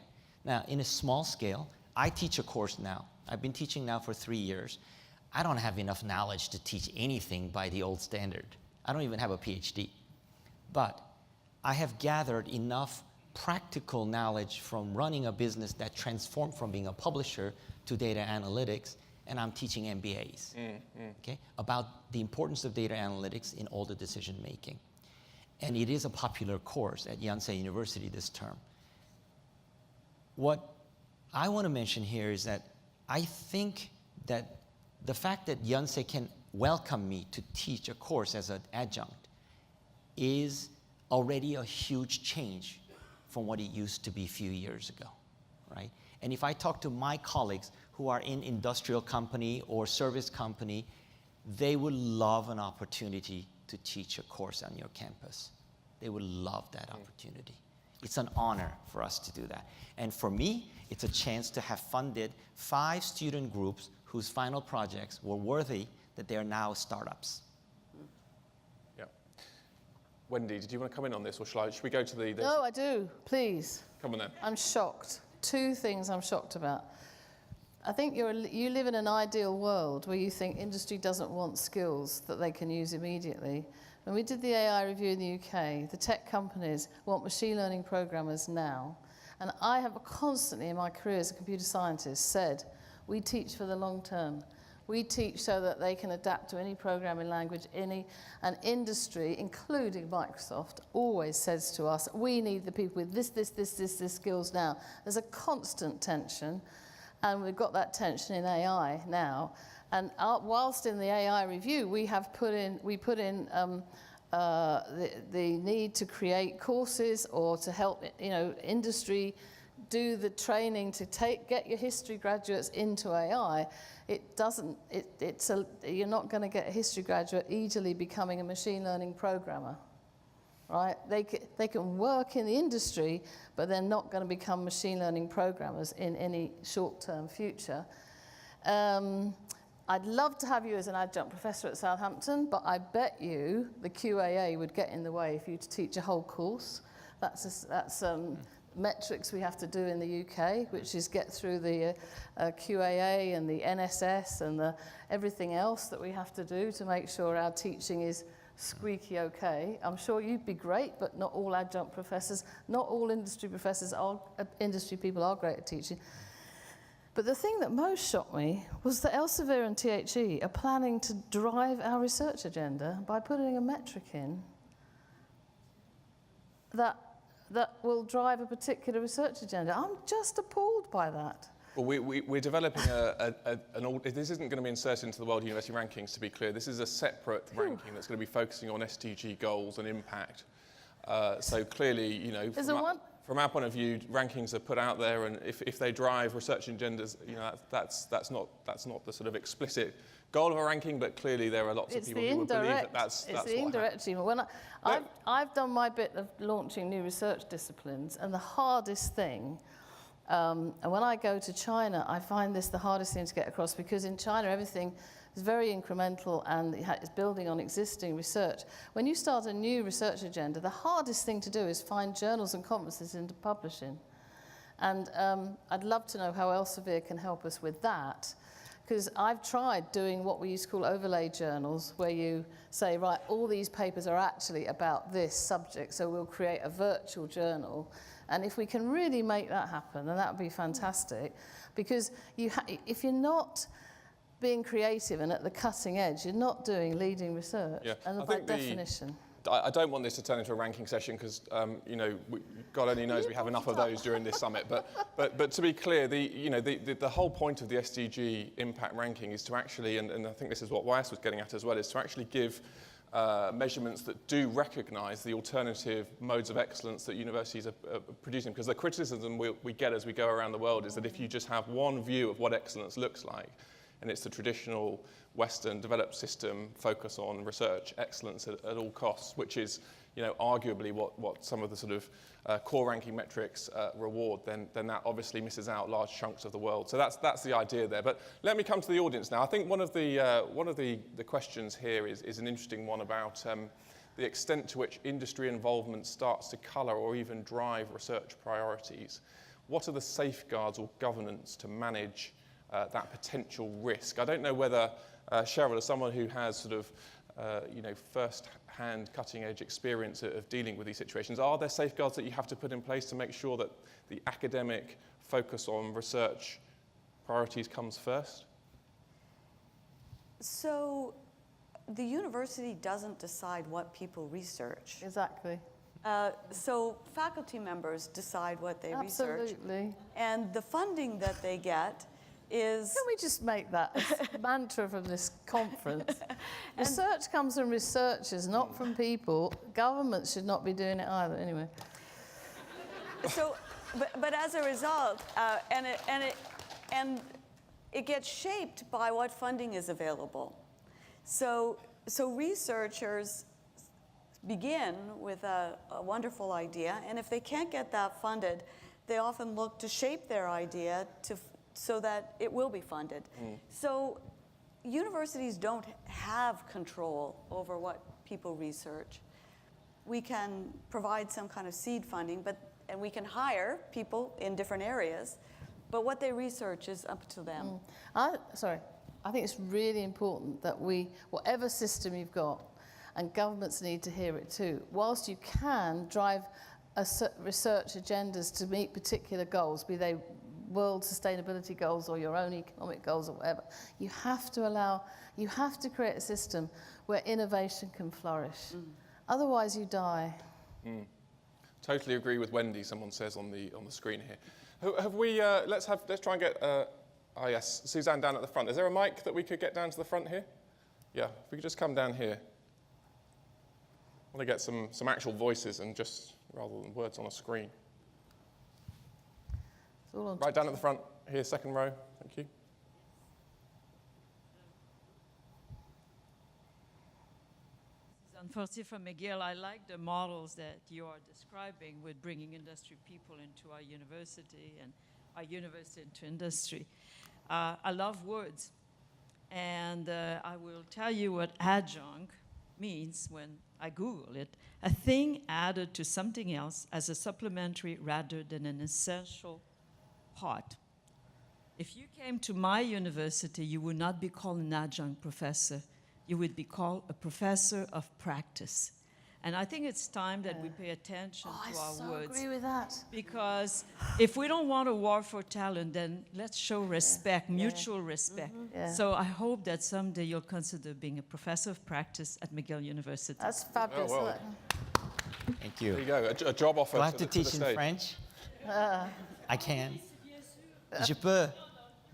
Now, in a small scale, I teach a course now. I've been teaching now for 3 years. I don't have enough knowledge to teach anything by the old standard. I don't even have a PhD. But I have gathered enough practical knowledge from running a business that transformed from being a publisher to data analytics, and I'm teaching MBAs, okay, about the importance of data analytics in all the decision making. And it is a popular course at Yonsei University this term. What I want to mention here is that I think that the fact that Yonsei can welcome me to teach a course as an adjunct is already a huge change from what it used to be a few years ago, right? And if I talk to my colleagues who are in industrial company or service company, they would love an opportunity to teach a course on your campus. They would love that opportunity. It's an honor for us to do that. And for me, it's a chance to have funded 5 student groups whose final projects were worthy that they are now startups. Yeah. Wendy, did you want to come in on this, or should we go to the... No, I do, please. Come on then. I'm shocked. 2 things I'm shocked about. I think you live in an ideal world where you think industry doesn't want skills that they can use immediately. When we did the AI review in the UK, the tech companies want machine learning programmers now. And I have constantly in my career as a computer scientist said, we teach for the long term. We teach so that they can adapt to any programming language, and industry, including Microsoft, always says to us, we need the people with this skills now. There's a constant tension, and we've got that tension in AI now. And whilst in the AI review, we put in the need to create courses or to help, industry do the training to get your history graduates into AI. You're not going to get a history graduate easily becoming a machine learning programmer, right? They can work in the industry, but they're not going to become machine learning programmers in any short-term future. I'd love to have you as an adjunct professor at Southampton, but I bet you the QAA would get in the way if you to teach a whole course. That's metrics we have to do in the UK, which is get through the QAA and the NSS and everything else that we have to do to make sure our teaching is squeaky okay. I'm sure you'd be great, but not all adjunct professors, not all industry people are great at teaching. But the thing that most shocked me was that Elsevier and THE are planning to drive our research agenda by putting a metric in that will drive a particular research agenda. I'm just appalled by that. Well, we're developing this isn't going to be inserted into the World University Rankings, to be clear. This is a separate ranking that's going to be focusing on SDG goals and impact. So clearly, from our point of view, rankings are put out there, and if they drive research agendas, that's not the sort of explicit goal of a ranking, but clearly there are lots of people who would believe that that's It's the indirect achievement. I've done my bit of launching new research disciplines, and the hardest thing, and when I go to China, I find this the hardest thing to get across, because in China everything is very incremental and it's building on existing research. When you start a new research agenda, the hardest thing to do is find journals and conferences into publishing. And I'd love to know how Elsevier can help us with that, because I've tried doing what we used to call overlay journals, where you say, right, all these papers are actually about this subject, so we'll create a virtual journal. And if we can really make that happen, then that would be fantastic, because if you're not being creative and at the cutting edge, you're not doing leading research, and by definition. I don't want this to turn into a ranking session, because God only knows we have enough of those during this summit. But to be clear, the whole point of the SDG impact ranking is to actually, and I think this is what YS was getting at as well, is to actually give measurements that do recognise the alternative modes of excellence that universities are producing. Because the criticism we get as we go around the world is that if you just have one view of what excellence looks like, and it's the traditional Western developed system focus on research excellence at all costs, which is, arguably what some of the sort of core ranking metrics reward, then that obviously misses out large chunks of the world. So that's the idea there. But let me come to the audience now. I think one of the questions here is an interesting one about the extent to which industry involvement starts to colour or even drive research priorities. What are the safeguards or governance to manage that potential risk? I don't know whether Cheryl, as someone who has sort of first-hand cutting-edge experience of dealing with these situations, are there safeguards that you have to put in place to make sure that the academic focus on research priorities comes first? So the university doesn't decide what people research. Exactly. So faculty members decide what they research. Absolutely. And the funding that they get is... Can we just make that a mantra from this conference? Research comes from researchers, not from people. Governments should not be doing it either, anyway. So, but as a result, and it gets shaped by what funding is available. So researchers begin with a wonderful idea, and if they can't get that funded, they often look to shape their idea so that it will be funded. So universities don't have control over what people research. We can provide some kind of seed funding, and we can hire people in different areas, but what they research is up to them. I think it's really important that whatever system you've got, and governments need to hear it too, whilst you can drive research agendas to meet particular goals, be they world sustainability goals or your own economic goals or whatever. You have to create a system where innovation can flourish. Otherwise you die. Totally agree with Wendy, someone says on the screen here. Have we, let's try and get, yes, Suzanne down at the front. Is there a mic that we could get down to the front here? Yeah, if we could just come down here. I want to get some actual voices and just, rather than words on a screen. It's all on Right down at the front here, second row, thank you. Unfortunately, from McGill, I like the models that you are describing with bringing industry people into our university and our university into industry. I love words, and I will tell you what adjunct means when I Google it. A thing added to something else as a supplementary rather than an essential part. If you came to my university, you would not be called an adjunct professor. You would be called a professor of practice. And I think it's time that we pay attention to our words. I agree with that. Because if we don't want a war for talent, then let's show respect, mutual respect. Yeah. So I hope that someday you'll consider being a professor of practice at McGill University. That's fabulous. Oh, well. Thank you. There you go, a job offer Do I have to the teach in stage. French? I can. Je peux.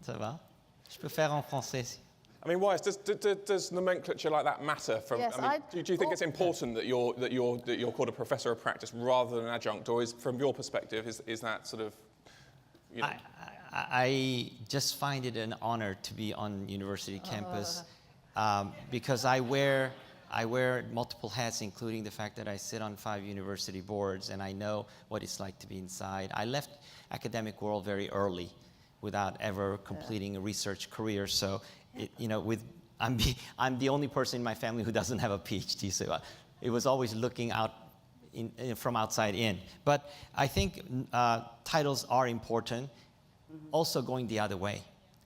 Ça va? Je peux faire en français. I mean, why does nomenclature like that matter? Yes, Do you think it's important that you're called a professor of practice rather than an adjunct, or is, from your perspective, is that sort of, you know? I just find it an honor to be on university campus because I wear multiple hats, including the fact that I sit on 5 university boards, and I know what it's like to be inside. I left academic world very early without ever completing a research career, so I'm the only person in my family who doesn't have a PhD, so it was always looking out from outside in. But I think titles are important. Also going the other way,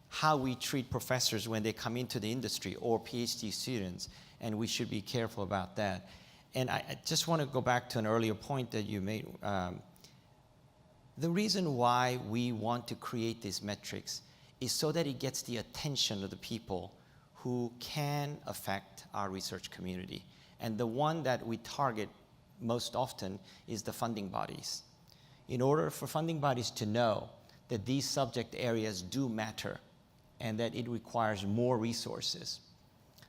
how we treat professors when they come into the industry or PhD students, and we should be careful about that. And I just want to go back to an earlier point that you made. The reason why we want to create these metrics is so that it gets the attention of the people who can affect our research community. And the one that we target most often is the funding bodies. In order for funding bodies to know that these subject areas do matter and that it requires more resources.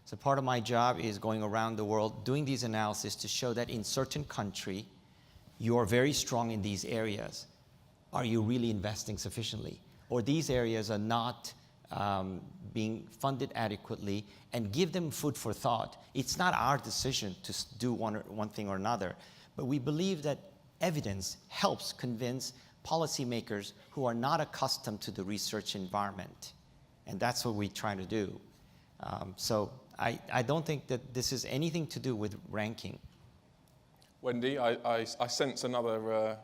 So part of my job is going around the world doing these analyses to show that in certain country, you're very strong in these areas. Are you really investing sufficiently? Or these areas are not being funded adequately, and give them food for thought. It's not our decision to do one thing or another, but we believe that evidence helps convince policymakers who are not accustomed to the research environment. And that's what we try to do. So I don't think that this is anything to do with ranking. Wendy, I sense another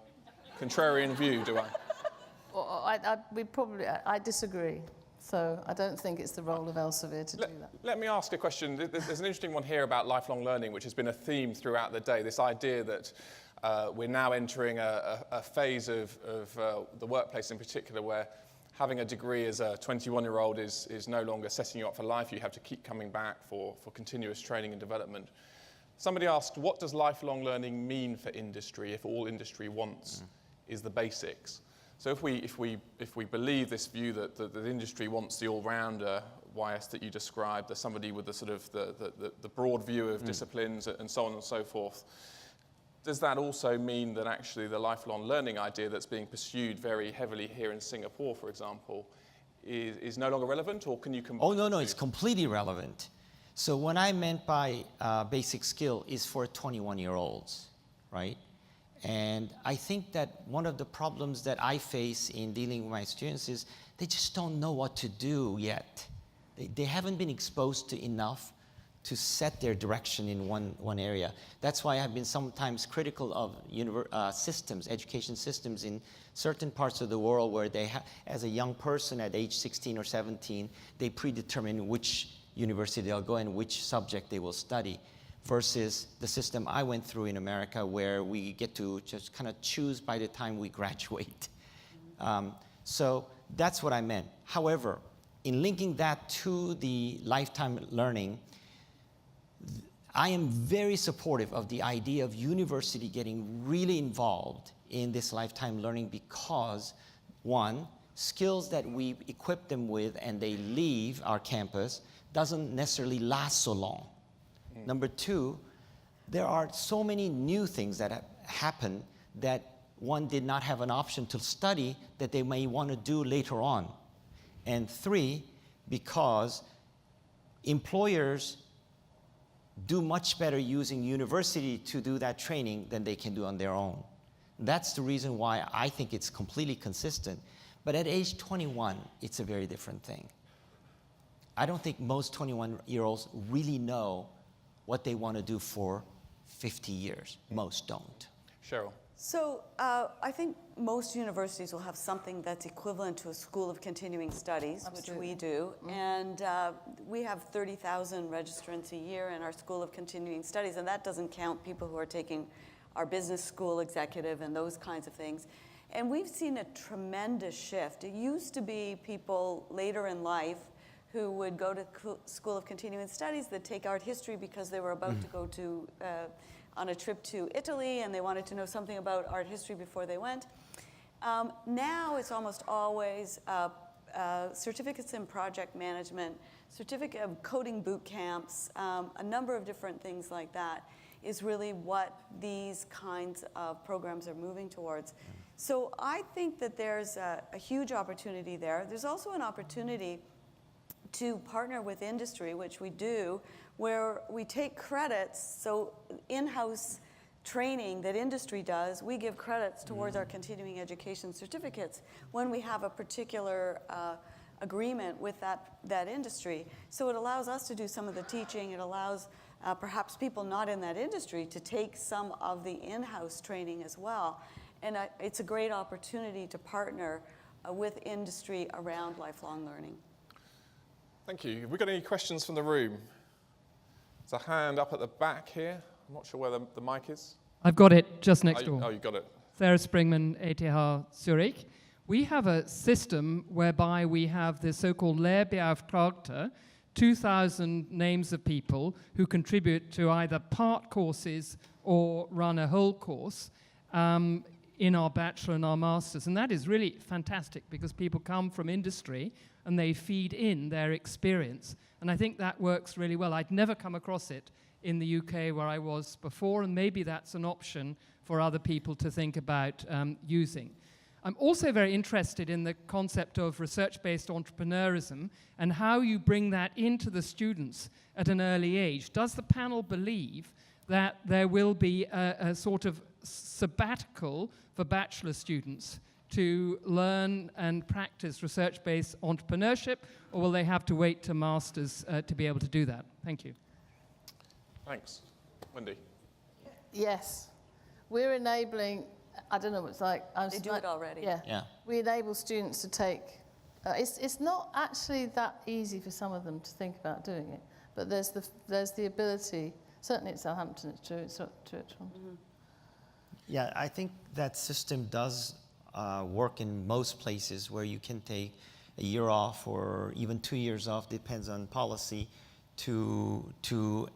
contrarian view, do I? Well, I disagree. So I don't think it's the role of Elsevier to do that. Let me ask a question. There's an interesting one here about lifelong learning, which has been a theme throughout the day. This idea that we're now entering a phase of the workplace in particular where having a degree as a 21-year-old is no longer setting you up for life. You have to keep coming back for continuous training and development. Somebody asked, what does lifelong learning mean for industry if all industry wants is the basics? So if we believe this view that the industry wants the all-rounder YS that you described, as somebody with the sort of the broad view of disciplines and so on and so forth, does that also mean that actually the lifelong learning idea that's being pursued very heavily here in Singapore, for example, is no longer relevant, or can you combine? Oh, no, it's completely relevant. So what I meant by basic skill is for 21-year-olds, right? And I think that one of the problems that I face in dealing with my students is they just don't know what to do yet. They haven't been exposed to enough to set their direction in one area. That's why I've been sometimes critical of systems, education systems in certain parts of the world where they as a young person at age 16 or 17, they predetermine which university they'll go and which subject they will study, versus the system I went through in America where we get to just kind of choose by the time we graduate. So That's what I meant. However, in linking that to the lifetime learning, I am very supportive of the idea of university getting really involved in this lifetime learning because, one, skills that we equip them with and they leave our campus doesn't necessarily last so long. Number two, there are so many new things that happen that one did not have an option to study that they may want to do later on. And three, because employers do much better using university to do that training than they can do on their own. That's the reason why I think it's completely consistent. But at age 21, it's a very different thing. I don't think most 21-year-olds really know what they want to do for 50 years. Most don't. Cheryl. So I think most universities will have something that's equivalent to a school of continuing studies, Absolutely. which we do. And we have 30,000 registrants a year in our school of continuing studies, and that doesn't count people who are taking our business school executive and those kinds of things. And we've seen a tremendous shift. It used to be people later in life who would go to School of Continuing Studies that take art history because they were about to go to on a trip to Italy and they wanted to know something about art history before they went. Now it's almost always certificates in project management, certificate of coding boot camps, a number of different things like that is really what these kinds of programs are moving towards. So I think that there's a huge opportunity there. There's also an opportunity to partner with industry, which we do, where we take credits, so in-house training that industry does, we give credits towards our continuing education certificates when we have a particular agreement with that industry. So it allows us to do some of the teaching, it allows perhaps people not in that industry to take some of the in-house training as well. And it's a great opportunity to partner with industry around lifelong learning. Thank you. Have we got any questions from the room? There's a hand up at the back here. I'm not sure where the mic is. I've got it just next door. Oh, you got it. Sarah Springman, ETH Zurich. We have a system whereby we have the so-called Lehrbeauftragte, 2,000 names of people who contribute to either part courses or run a whole course in our bachelor and our masters. And that is really fantastic because people come from industry and they feed in their experience. And I think that works really well. I'd never come across it in the UK where I was before, and maybe that's an option for other people to think about using. I'm also very interested in the concept of research-based entrepreneurism and how you bring that into the students at an early age. Does the panel believe that there will be a sort of sabbatical for bachelor students to learn and practice research-based entrepreneurship, or will they have to wait to masters to be able to do that? Thank you. Thanks. Wendy. Yes. We're enabling, I don't know what it's like. They do it already. Yeah. We enable students to take, it's not actually that easy for some of them to think about doing it, but there's the ability, certainly at Southampton it's true, it's true at Toronto. Mm-hmm. Yeah, I think that system does work in most places where you can take a year off or even 2 years off, depends on policy, to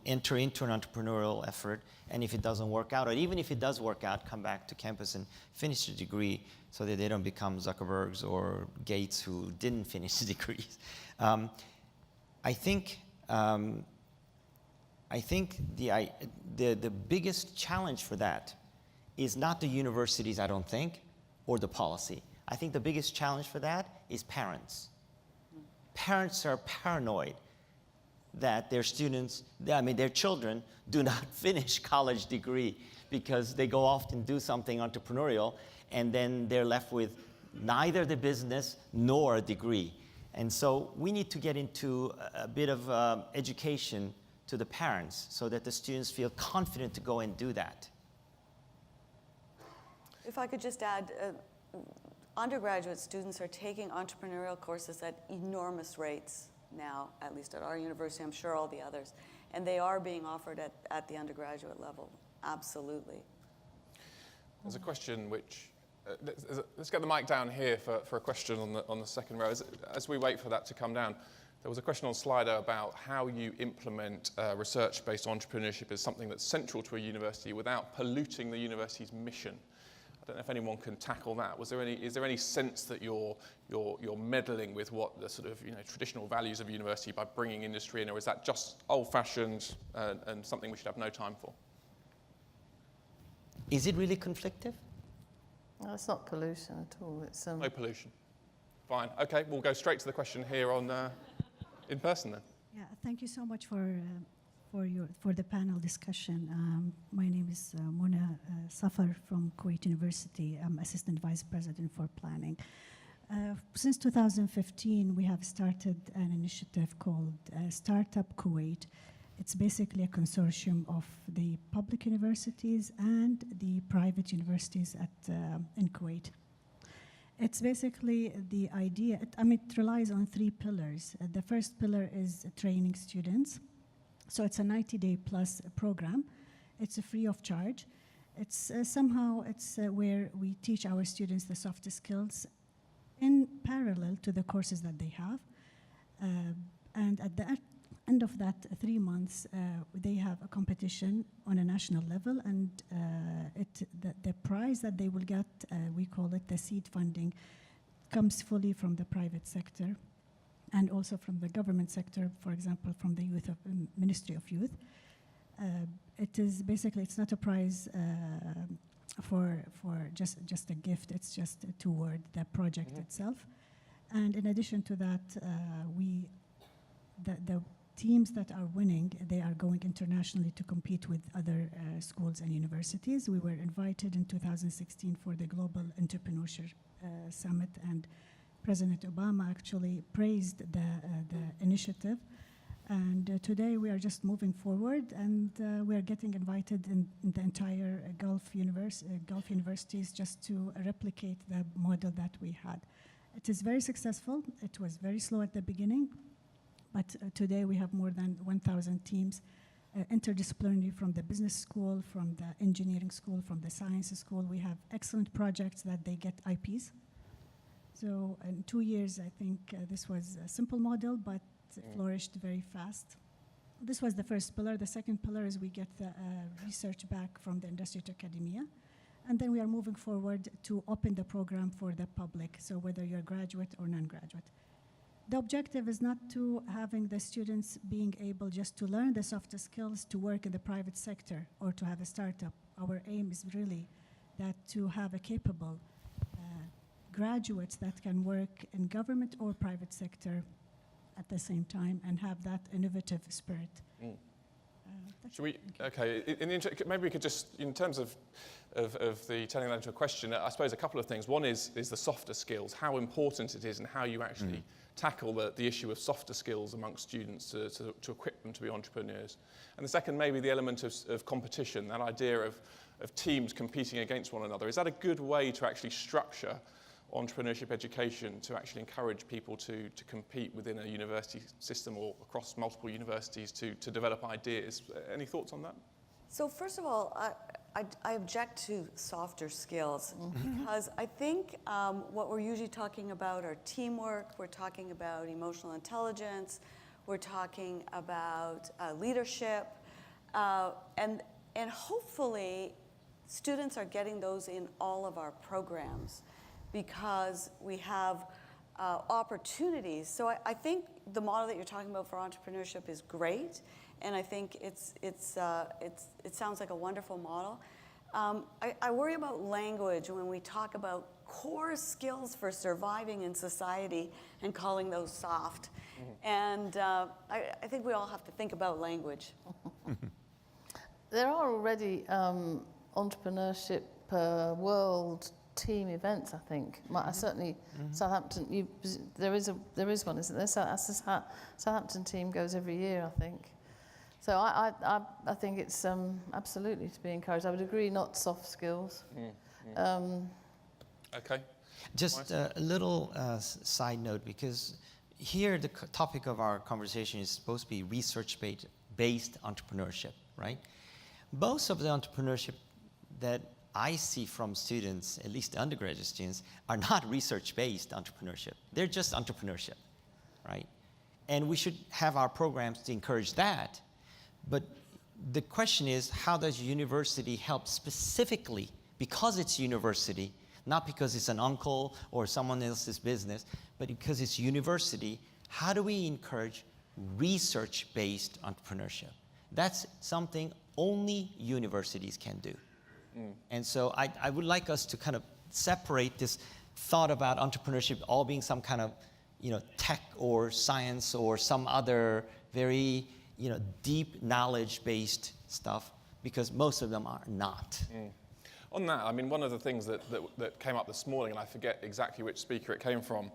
enter into an entrepreneurial effort. And if it doesn't work out, or even if it does work out, come back to campus and finish the degree so that they don't become Zuckerbergs or Gates who didn't finish the degrees. I think the biggest challenge for that is not the universities, I don't think, or the policy. I think the biggest challenge for that is parents. Parents are paranoid that their students, their children do not finish college degree because they go off and do something entrepreneurial and then they're left with neither the business nor a degree. And so we need to get into a bit of education to the parents so that the students feel confident to go and do that. If I could just add, undergraduate students are taking entrepreneurial courses at enormous rates now, at least at our university, I'm sure all the others. And they are being offered at the undergraduate level, absolutely. There's a question which let's get the mic down here for a question on the second row. As we wait for that to come down, there was a question on Slido about how you implement research-based entrepreneurship as something that's central to a university without polluting the university's mission. I don't know if anyone can tackle that. Is there any sense that you're meddling with what the sort of traditional values of a university by bringing industry in, or is that just old-fashioned and something we should have no time for? Is it really conflictive? No, it's not pollution at all. It's No pollution. Fine. Okay, we'll go straight to the question here on in person then. Yeah, thank you so much for the panel discussion. My name is Mona Safar from Kuwait University. I'm Assistant Vice President for Planning. Since 2015, we have started an initiative called Startup Kuwait. It's basically a consortium of the public universities and the private universities in Kuwait. It's basically the idea, it relies on 3 pillars. The first pillar is training students. So it's a 90-day plus program. It's free of charge. It's where we teach our students the soft skills in parallel to the courses that they have. And at the end of that 3 months, they have a competition on a national level, and the prize that they will get, we call it the seed funding, comes fully from the private sector and also from the government sector, for example, from the Ministry of Youth. It is basically, it's not a prize for just a gift, it's just toward the project itself. And in addition to that, the teams that are winning, they are going internationally to compete with other schools and universities. We were invited in 2016 for the Global Entrepreneurship Summit, and President Obama actually praised the initiative. And today we are just moving forward, and we are getting invited in the entire Gulf universities just to replicate the model that we had. It is very successful. It was very slow at the beginning, but today we have more than 1,000 teams, interdisciplinary, from the business school, from the engineering school, from the science school. We have excellent projects that they get IPs. So in 2 years, I think this was a simple model, but flourished very fast. This was the first pillar. The second pillar is we get the research back from the industry to academia. And then we are moving forward to open the program for the public, so whether you're graduate or non-graduate. The objective is not to having the students being able just to learn the soft skills to work in the private sector or to have a startup. Our aim is really that to have a capable graduates that can work in government or private sector at the same time and have that innovative spirit. Should we? Okay. Maybe we could just, in terms of the turning that into a question, I suppose a couple of things. One is the softer skills, how important it is, and how you actually tackle the issue of softer skills amongst students to equip them to be entrepreneurs. And the second, maybe the element of competition, that idea of teams competing against one another. Is that a good way to actually structure entrepreneurship education to actually encourage people to compete within a university system or across multiple universities to develop ideas? Any thoughts on that? So first of all, I object to softer skills because I think what we're usually talking about are teamwork, we're talking about emotional intelligence, we're talking about leadership, and hopefully students are getting those in all of our programs, because we have opportunities. So I think the model that you're talking about for entrepreneurship is great, and I think it sounds like a wonderful model. I worry about language when we talk about core skills for surviving in society and calling those soft. And I think we all have to think about language. There are already entrepreneurship world team events, I think. Certainly Southampton, there is one, isn't there? Southampton team goes every year, I think. So I think it's absolutely to be encouraged. I would agree, not soft skills. Okay. Just a little side note, because here the topic of our conversation is supposed to be research-based entrepreneurship, right? Most of the entrepreneurship that I see from students, at least undergraduate students, are not research-based entrepreneurship. They're just entrepreneurship, right? And we should have our programs to encourage that. But the question is, how does university help specifically, because it's university, not because it's an uncle or someone else's business, but because it's university, how do we encourage research-based entrepreneurship? That's something only universities can do. And so I would like us to kind of separate this thought about entrepreneurship all being some kind of, tech or science or some other very, deep knowledge-based stuff, because most of them are not. On that, I mean, one of the things that came up this morning, and I forget exactly which speaker it came from,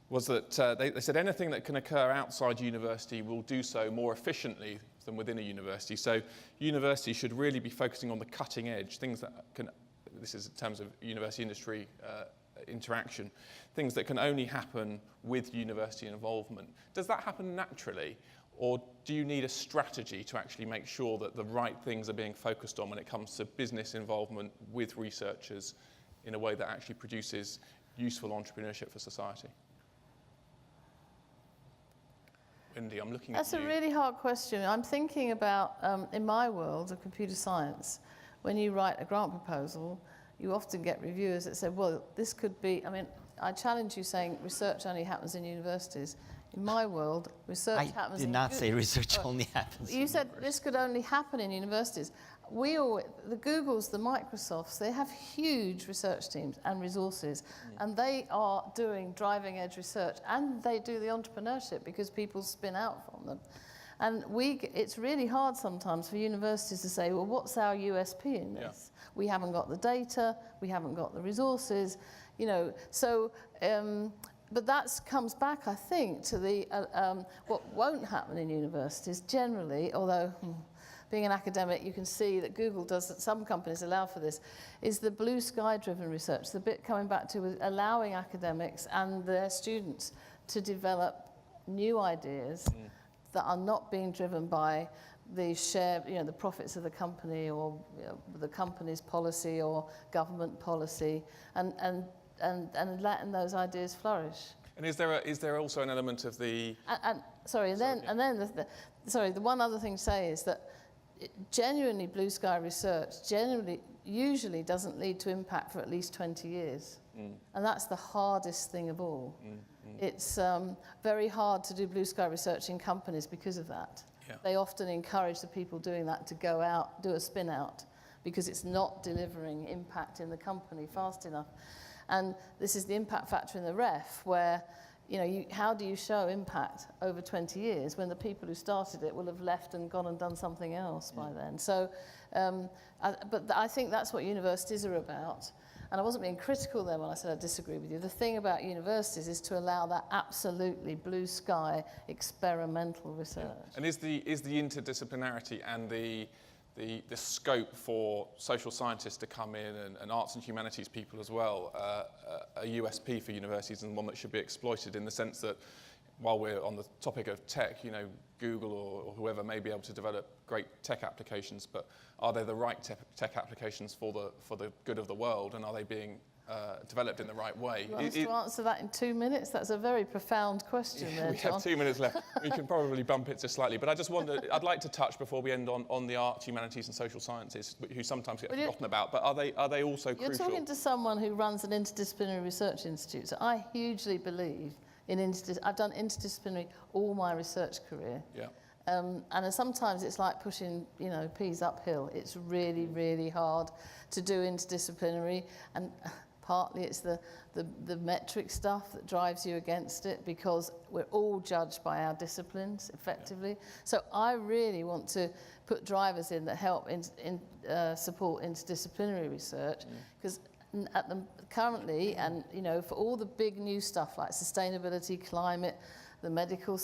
was that they said anything that can occur outside university will do so more efficiently than within a university. So university should really be focusing on the cutting edge, things that can, this is in terms of university industry interaction, things that can only happen with university involvement. Does that happen naturally? Or do you need a strategy to actually make sure that the right things are being focused on when it comes to business involvement with researchers in a way that actually produces useful entrepreneurship for society? Wendy, I'm looking at you. That's a really hard question. I'm thinking about, in my world of computer science, when you write a grant proposal, you often get reviewers that say, well, this could be, I mean, I challenge you saying research only happens in universities. In my world, research happens in... I did not say research only happens in You said this could only happen in universities. The Googles, the Microsofts, they have huge research teams and resources, and they are doing driving edge research, and they do the entrepreneurship because people spin out from them. And it's really hard sometimes for universities to say, well, what's our USP in this? Yeah. We haven't got the data, we haven't got the resources, so... but that comes back, I think, to the what won't happen in universities generally, although being an academic, you can see that Google does, that some companies allow for this, is the blue sky-driven research, the bit coming back to allowing academics and their students to develop new ideas that are not being driven by the share, the profits of the company or the company's policy or government policy, and letting those ideas flourish. And is there also an element of the... The one other thing to say is that genuinely blue sky research usually doesn't lead to impact for at least 20 years. And that's the hardest thing of all. It's very hard to do blue sky research in companies because of that. Yeah. They often encourage the people doing that to go out, do a spin out, because it's not delivering impact in the company fast enough. And this is the impact factor in the ref, where, how do you show impact over 20 years when the people who started it will have left and gone and done something else by then? So, but I think that's what universities are about. And I wasn't being critical then when I said I disagree with you. The thing about universities is to allow that absolutely blue sky experimental research. And is the interdisciplinarity and the scope for social scientists to come in and arts and humanities people as well a USP for universities, and one that should be exploited, in the sense that while we're on the topic of tech, Google or whoever may be able to develop great tech applications, but are they the right tech applications for the good of the world, and are they being developed in the right way? You want us to answer that in 2 minutes? That's a very profound question there, we John. have 2 minutes left. We can probably bump it just slightly, but I just wonder, I'd like to touch before we end on the arts, humanities and social sciences, who sometimes get forgotten about, but are they also crucial? You're talking to someone who runs an interdisciplinary research institute, so I hugely believe in I've done interdisciplinary all my research career. Yeah. And sometimes it's like pushing, peas uphill. It's really, really hard to do interdisciplinary, and partly it's the metric stuff that drives you against it, because we're all judged by our disciplines effectively. Yeah. So I really want to put drivers in that help support interdisciplinary research, because currently, and for all the big new stuff like sustainability, climate, the medical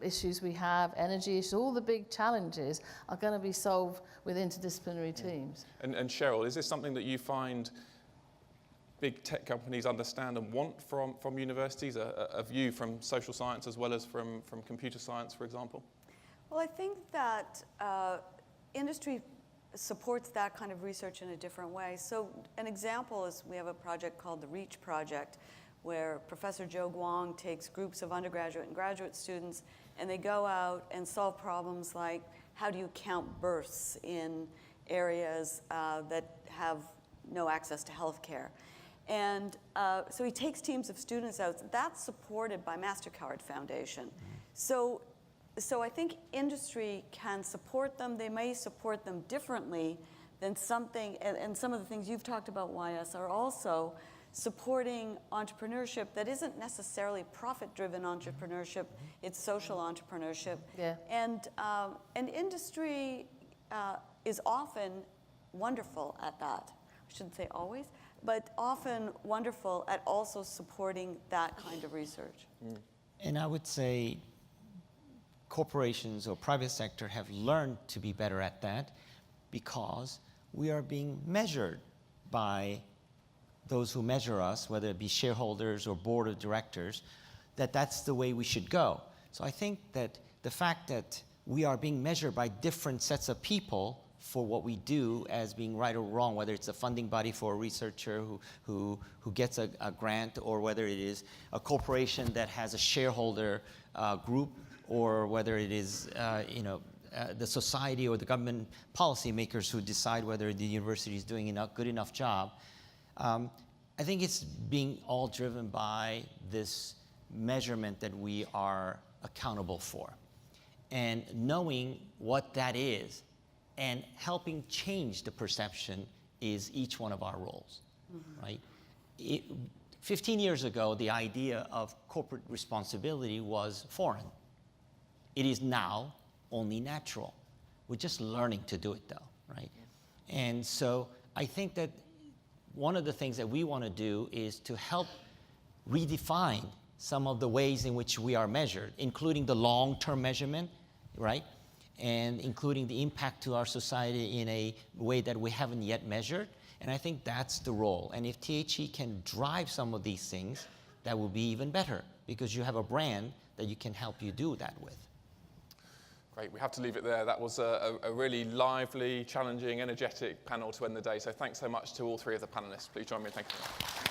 issues we have, energy issues, all the big challenges are going to be solved with interdisciplinary teams. And Cheryl, is this something that you find big tech companies understand and want from universities, a view from social science as well as from computer science, for example? Well, I think that industry supports that kind of research in a different way. So an example is we have a project called the REACH project, where Professor Joe Guang takes groups of undergraduate and graduate students, and they go out and solve problems like, how do you count births in areas that have no access to health care? And so he takes teams of students out. That's supported by MasterCard Foundation. So I think industry can support them. They may support them differently than something, and some of the things you've talked about, YS, are also supporting entrepreneurship that isn't necessarily profit-driven entrepreneurship, it's social entrepreneurship. Yeah. And industry is often wonderful at that. I shouldn't say always, but often wonderful at also supporting that kind of research. And I would say corporations or private sector have learned to be better at that because we are being measured by those who measure us, whether it be shareholders or board of directors, that's the way we should go. So I think that the fact that we are being measured by different sets of people for what we do as being right or wrong, whether it's a funding body for a researcher who gets a grant, or whether it is a corporation that has a shareholder group, or whether it is the society or the government policymakers who decide whether the university is doing a good enough job. I think it's being all driven by this measurement that we are accountable for. And knowing what that is and helping change the perception is each one of our roles, right? 15 years ago, the idea of corporate responsibility was foreign. It is now only natural. We're just learning to do it, though, right? And so I think that one of the things that we want to do is to help redefine some of the ways in which we are measured, including the long-term measurement, right? And including the impact to our society in a way that we haven't yet measured. And I think that's the role. And if THE can drive some of these things, that will be even better, because you have a brand that you can help you do that with. Great, we have to leave it there. That was a really lively, challenging, energetic panel to end the day. So thanks so much to all three of the panelists. Please join me in thanking them.